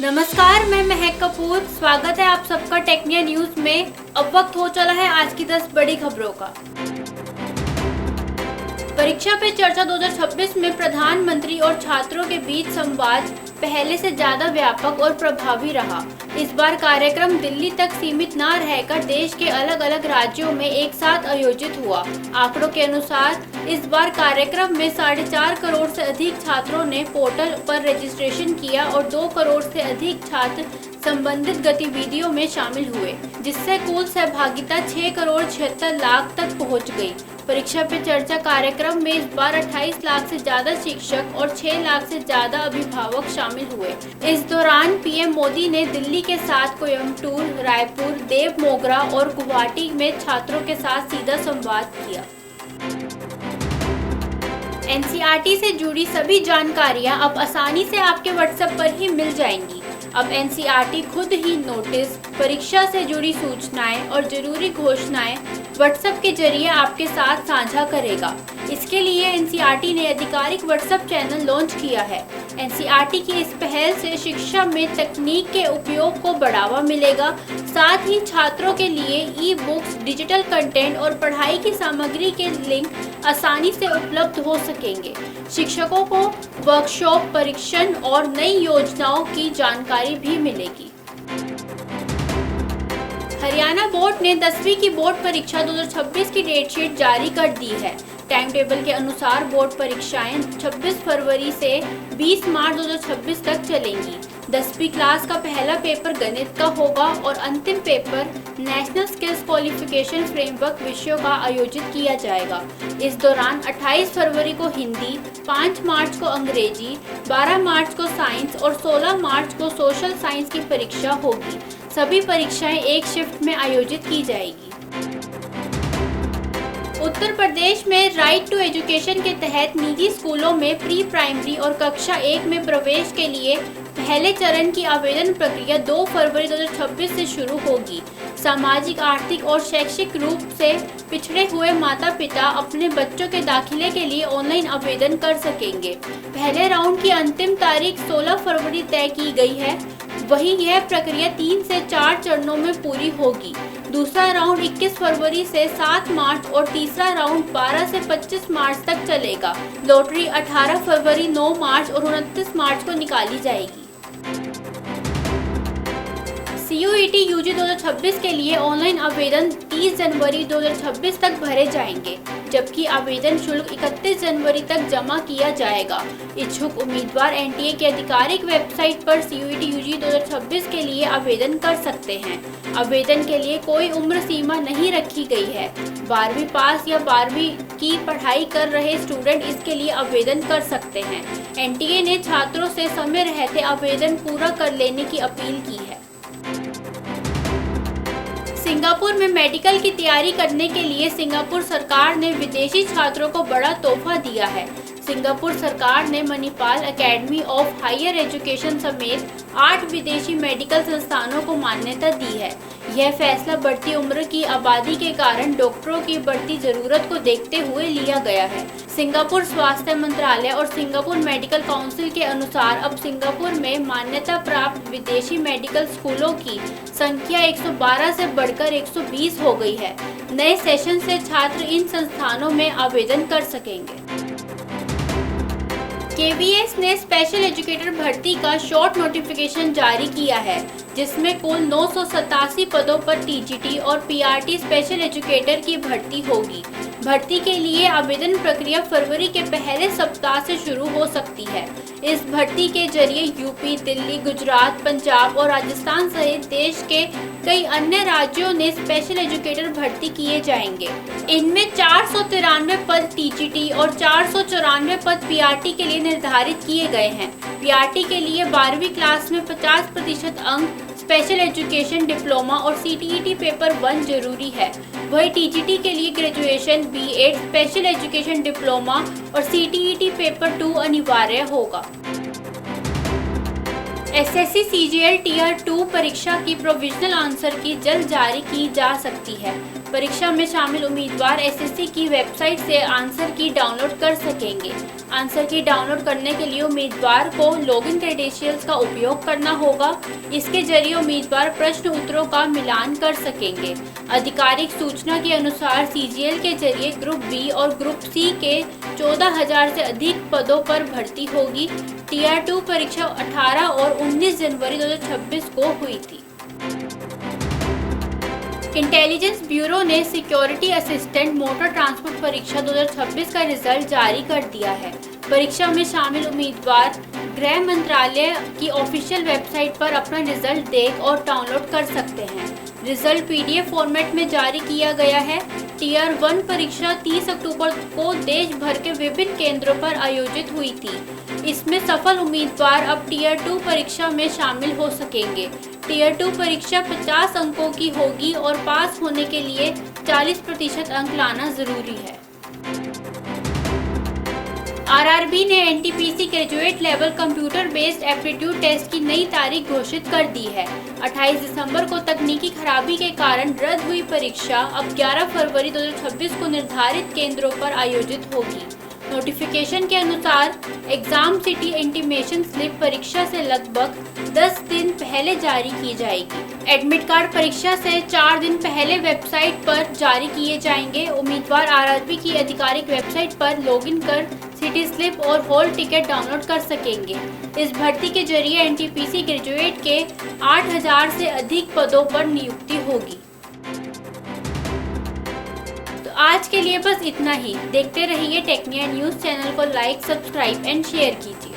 नमस्कार, मैं महक कपूर। स्वागत है आप सबका टेक्निया न्यूज में। अब वक्त हो चला है आज की 10 बड़ी खबरों का। परीक्षा पे चर्चा 2026 में प्रधानमंत्री और छात्रों के बीच संवाद पहले से ज्यादा व्यापक और प्रभावी रहा। इस बार कार्यक्रम दिल्ली तक सीमित न रहकर देश के अलग अलग राज्यों में एक साथ आयोजित हुआ। आंकड़ों के अनुसार इस बार कार्यक्रम में 4.5 करोड़ से अधिक छात्रों ने पोर्टल पर रजिस्ट्रेशन किया और 2 करोड़ से अधिक छात्र संबंधित गतिविधियों में शामिल हुए, जिससे कुल सहभागिता 6 करोड़ 76 लाख तक पहुंच गई। परीक्षा पे चर्चा कार्यक्रम में इस बार 28 लाख से ज्यादा शिक्षक और 6 लाख से ज्यादा अभिभावक शामिल हुए। इस दौरान पीएम मोदी ने दिल्ली के साथ कोयम्बटूर, रायपुर, देवमोगरा और गुवाहाटी में छात्रों के साथ सीधा संवाद किया। एनसीईआरटी से जुड़ी सभी जानकारियां अब आसानी से आपके व्हाट्सएप पर ही मिल जाएंगी। अब एनसीईआरटी खुद ही नोटिस, परीक्षा से जुड़ी सूचनाएं और जरूरी घोषणाएं व्हाट्सएप के जरिए आपके साथ साझा करेगा। इसके लिए एनसीईआरटी ने आधिकारिक व्हाट्सएप चैनल लॉन्च किया है। एनसीईआरटी की इस पहल से शिक्षा में तकनीक के उपयोग को बढ़ावा मिलेगा। साथ ही छात्रों के लिए ई बुक्स, डिजिटल कंटेंट और पढ़ाई की सामग्री के लिंक आसानी से उपलब्ध हो सकेंगे। शिक्षकों को वर्कशॉप, परीक्षण और नई योजनाओं की जानकारी भी मिलेगी। हरियाणा बोर्ड ने 10वीं की बोर्ड परीक्षा 2026 की डेटशीट जारी कर दी है। टाइम टेबल के अनुसार बोर्ड परीक्षाएं 26 फरवरी से 20 मार्च 2026 तक चलेंगी। 10वीं क्लास का पहला पेपर गणित का होगा और अंतिम paper national skills qualification framework विषयों का आयोजित किया जाएगा। इस दौरान 28 फरवरी को हिंदी, 5 मार्च को अंग्रेजी, 12 मार्च को साइंस और 16 मार्च को सोशल साइंस की परीक्षा होगी। सभी परीक्षाएं एक शिफ्ट में आयोजित की जाएगी। उत्तर प्रदेश में राइट टू एजुकेशन के तहत निजी स्कूलों में प्री प्राइमरी और कक्षा 1 में प्रवेश के लिए पहले चरण की आवेदन प्रक्रिया 2 फरवरी 2026 से शुरू होगी। सामाजिक, आर्थिक और शैक्षिक रूप से पिछड़े हुए माता पिता अपने बच्चों के दाखिले के लिए ऑनलाइन आवेदन कर सकेंगे। पहले राउंड की अंतिम तारीख 16 फरवरी तय की गई है। वहीं यह प्रक्रिया 3 से 4 चरणों में पूरी होगी। दूसरा राउंड 21 फरवरी से 7 मार्च और तीसरा राउंड 12 से 25 मार्च तक चलेगा। लॉटरी 18 फरवरी, 9 मार्च और 29 मार्च को निकाली जाएगी। CUET UG 2026 के लिए ऑनलाइन आवेदन 30 जनवरी 2026 तक भरे जाएंगे, जबकि आवेदन शुल्क 31 जनवरी तक जमा किया जाएगा। इच्छुक उम्मीदवार NTA की आधिकारिक वेबसाइट पर CUET UG 2026 के लिए आवेदन कर सकते हैं। आवेदन के लिए कोई उम्र सीमा नहीं रखी गई है। 12वीं पास या 12वीं की पढ़ाई कर रहे स्टूडेंट इसके लिए आवेदन कर सकते हैं। NTA ने छात्रों से समय रहते आवेदन पूरा कर लेने की अपील की है। सिंगापुर में मेडिकल की तैयारी करने के लिए सिंगापुर सरकार ने विदेशी छात्रों को बड़ा तोहफा दिया है। सिंगापुर सरकार ने Manipal academy of higher education समेत 8 विदेशी मेडिकल संस्थानों को मान्यता दी है। यह फैसला बढ़ती उम्र की आबादी के कारण डॉक्टरों की बढ़ती जरूरत को देखते हुए लिया गया है। सिंगापुर स्वास्थ्य मंत्रालय और सिंगापुर मेडिकल काउंसिल के अनुसार अब सिंगापुर में मान्यता प्राप्त विदेशी मेडिकल स्कूलों की संख्या 112 से बढ़कर 120 हो गई है। नए सेशन से छात्र इन संस्थानों में आवेदन कर सकेंगे। KVS ने स्पेशल एजुकेटर भर्ती का शॉर्ट नोटिफिकेशन जारी किया है, जिसमें कुल 987 पदों पर TGT और PRT स्पेशल एजुकेटर की भर्ती होगी। भर्ती के लिए आवेदन प्रक्रिया फरवरी के पहले सप्ताह से शुरू हो सकती है। इस भर्ती के जरिए यूपी, दिल्ली, गुजरात, पंजाब और राजस्थान सहित देश के कई अन्य राज्यों ने स्पेशल एजुकेटर भर्ती किए जाएंगे। इनमें 493 पद TGT और 494 पद PRT के लिए निर्धारित किए गए हैं। PRT के लिए 12वीं क्लास में 50% अंक, स्पेशल एजुकेशन डिप्लोमा और CTET पेपर 1 जरूरी है। वही TGT के लिए graduation, B.Ed, special education diploma और CTET पेपर 2 अनिवार्य होगा। SSC CGL Tier 2 परीक्षा की प्रोविजनल आंसर की जल्द जारी की जा सकती है। परीक्षा में शामिल उम्मीदवार एसएससी की वेबसाइट से आंसर की डाउनलोड कर सकेंगे। आंसर की डाउनलोड करने के लिए उम्मीदवार को लॉगिन क्रेडेंशियल्स का उपयोग करना होगा। इसके जरिए उम्मीदवार प्रश्न उत्तरों का मिलान कर सकेंगे। आधिकारिक सूचना के अनुसार सीजीएल के जरिए ग्रुप बी और ग्रुप सी के 14,000 से अधिक पदों पर भर्ती होगी। टीआर 2 परीक्षा 18 और 19 जनवरी 2026 को हुई थी। इंटेलिजेंस ब्यूरो ने सिक्योरिटी असिस्टेंट मोटर ट्रांसपोर्ट परीक्षा 2026 का रिजल्ट जारी कर दिया है। परीक्षा में शामिल उम्मीदवार गृह मंत्रालय की ऑफिशियल वेबसाइट पर अपना रिजल्ट देख और डाउनलोड कर सकते हैं। रिजल्ट पीडीएफ फॉर्मेट में जारी किया गया है। टीआर 1 परीक्षा 30 अक्टूबर को देश भर के विभिन्न केंद्रों पर आयोजित हुई थी। इसमें सफल उम्मीदवार अब टीआर 2 परीक्षा में शामिल हो सकेंगे। टीआर 2 परीक्षा 50 अंकों की होगी और पास होने के लिए 40% अंक लाना जरूरी है। आरआरबी ने NTPC graduate level computer based aptitude test की नई तारीख घोषित कर दी है। 28 दिसंबर को तकनीकी खराबी के कारण रद्द हुई परीक्षा अब 11 फरवरी 2026 को निर्धारित केंद्रों पर आयोजित होगी। नोटिफिकेशन के अनुसार एग्जाम सिटी इंटीमेशन स्लिप परीक्षा से लगभग 10 दिन पहले जारी की जाएगी। एडमिट कार्ड परीक्षा से 4 दिन पहले वेबसाइट पर जारी किए जाएंगे। उम्मीदवार आरआरबी की आधिकारिक वेबसाइट पर लॉगिन कर सिटी स्लिप और हॉल टिकट डाउनलोड कर सकेंगे। इस भर्ती के जरिए एनटीपीसी ग्रेजुएट के 8,000 से अधिक पदों पर नियुक्ति होगी। तो आज के लिए बस इतना ही। देखते रहिए टेक्निया न्यूज़ चैनल को लाइक, सब्सक्राइब एंड शेयर कीजिए।